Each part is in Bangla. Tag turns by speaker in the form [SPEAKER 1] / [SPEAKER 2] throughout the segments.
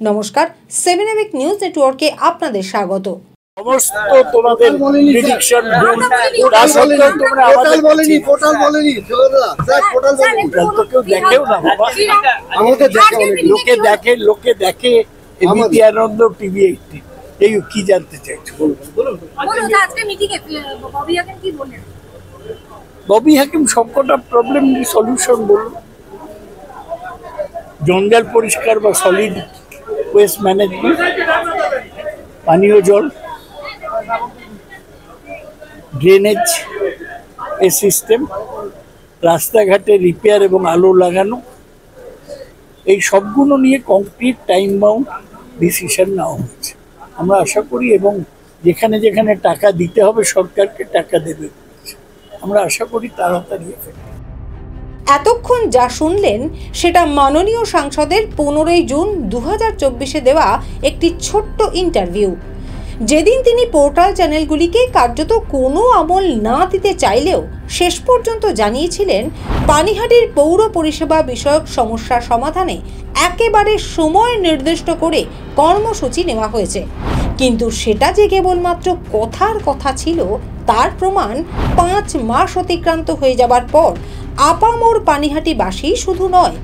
[SPEAKER 1] নমস্কার, 7 এবিক নিউজ নেটওয়ার্কে আপনাদের স্বাগত।
[SPEAKER 2] সমস্ত তোমাদের প্রেডিকশন ভুল, তা সত্ত্বেও তোমরা আমাদের বলেনি, পোর্টাল বলেনি, স্যার পোর্টাল বলেনি, তো কেউ দেখেও না বাবা, আমাদের দেখে লোকে দেখে এবিপি আনন্দ, টিভি 18। এই কি জানতে চাইছো বলুন।
[SPEAKER 3] আজকে মিটিং এ ববি হাকিম কি বললেন?
[SPEAKER 2] ববি হাকিম সবকটা প্রবলেম সলিউশন বলুন। জঞ্জাল পরিষ্কার বা সলিড ওয়েস্ট ম্যানেজমেন্ট, পানীয় জল, ড্রেনেজ এ সিস্টেম, রাস্তাঘাটে রিপেয়ার এবং আলো লাগানো, এই সবগুলো নিয়ে কমপ্লিট টাইম বাউন্ড ডিসিশন নেওয়া হয়েছে। আমরা আশা করি এবং যেখানে যেখানে টাকা দিতে হবে সরকারকে টাকা দেবে, আমরা আশা করি তাড়াতাড়ি।
[SPEAKER 1] এতক্ষণ যা শুনলেন সেটা মাননীয় সাংসদের 15 জুন 2024 দেওয়া একটি ছোট্ট ইন্টারভিউ, যেদিন তিনি পোর্টাল চ্যানেলগুলিকে কার্যত কোনো আমল না দিতে চাইলেও শেষ পর্যন্ত জানিয়েছিলেন পানিহাটির পৌর পরিষেবা বিষয়ক সমস্যা সমাধানে একেবারে সময় নির্দিষ্ট করে কর্মসূচি নেওয়া হয়েছে। কিন্তু সেটা যে কেবলমাত্র কথার কথা ছিল তার প্রমাণ 5 মাস অতিক্রান্ত হয়ে যাবার পর আপামর পানিহাটিবাসী শুধু নয়,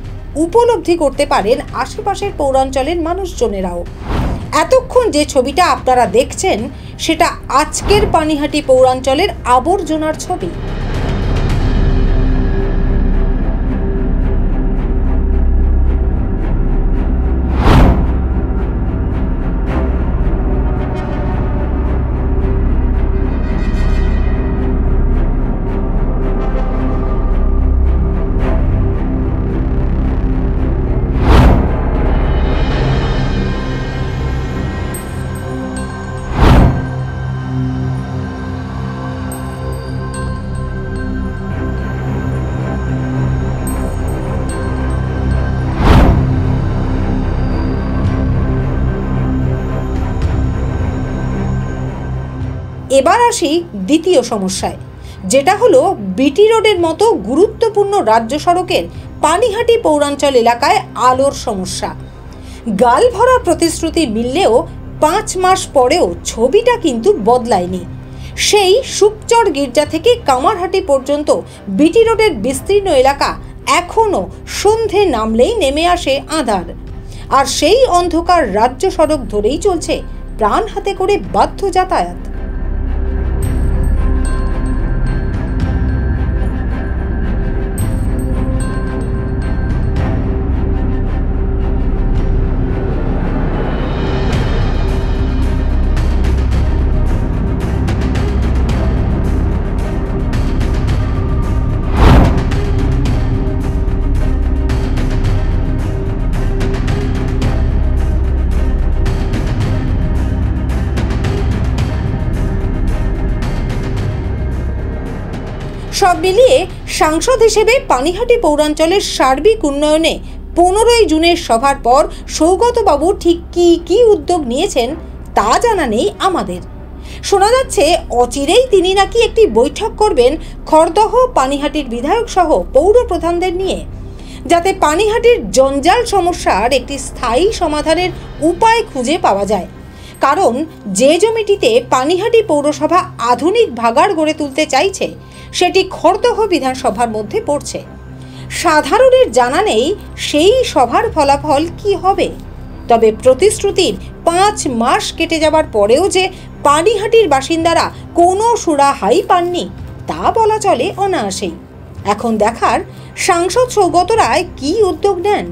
[SPEAKER 1] উপলব্ধি করতে পারেন আশেপাশের পৌরাঞ্চলের মানুষজনেরাও। এতক্ষণ যে ছবিটা আপনারা দেখছেন সেটা আজকের পানিহাটি পৌরাঞ্চলের আবর্জনার ছবি। এবার আসি দ্বিতীয় সমস্যায়, যেটা হলো বিটি রোডের মতো গুরুত্বপূর্ণ রাজ্য সড়কের পানিহাটি পৌরাঞ্চল এলাকায় আলোর সমস্যা। গাল ভরা প্রতিশ্রুতি মিললেও 5 মাস পরেও ছবিটা কিন্তু বদলায়নি। সেই সুকচর গির্জা থেকে কামারহাটি পর্যন্ত বিটি রোডের বিস্তীর্ণ এলাকা এখনও সন্ধে নামলেই নেমে আসে আঁধার, আর সেই অন্ধকার রাজ্য সড়ক ধরেই চলছে প্রাণ হাতে করে বাধ্য যাতায়াত। সব মিলিয়ে সাংসদ হিসেবে পানিহাটি পৌরাঞ্চলের সার্বিক উন্নয়নে 15 জুনের সভার পর সৌগতবাবু ঠিক কি উদ্যোগ নিয়েছেন তা জানা নেই আমাদের। শোনা যাচ্ছে অচিরেই তিনি নাকি একটি বৈঠক করবেন খড়দহ পানিহাটির বিধায়ক সহ পৌর প্রধানদের নিয়ে, যাতে পানিহাটির জঞ্জাল সমস্যার একটি স্থায়ী সমাধানের উপায় খুঁজে পাওয়া যায়। কারণ যে জমিটিতে পানিহাটি পৌরসভা আধুনিক ভাগাড় গড়ে তুলতে চাইছে সেটি খড়দহ বিধানসভার মধ্যে পড়ছে। সাধারণের জানা নেই সেই সভার ফলাফল কি হবে, তবে প্রতিশ্রুতির 5 মাস কেটে যাবার পরেও যে পানিহাটির বাসিন্দারা কোনো সুরাহাই পাননি তা বলা চলে অনায়াসেই। এখন দেখার সাংসদ সৌগত রায় কি উদ্যোগ নেন।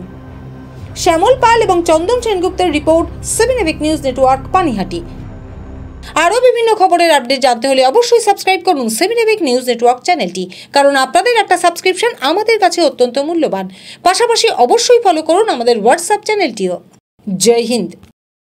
[SPEAKER 1] শ্যামল পাল এবং চন্দন সেনগুপ্তের রিপোর্ট, 7 এবিক নিউজ নেটওয়ার্ক, পানিহাটি। আরও বিভিন্ন খবরের আপডেট জানতে হলে অবশ্যই সাবস্ক্রাইব করুন 7 এবিক নিউজ নেটওয়ার্ক চ্যানেলটি, কারণ আপনাদের একটা সাবস্ক্রিপশন আমাদের কাছে অত্যন্ত মূল্যবান। পাশাপাশি অবশ্যই ফলো করুন আমাদের হোয়াটসঅ্যাপ চ্যানেলটিও। জয় হিন্দ।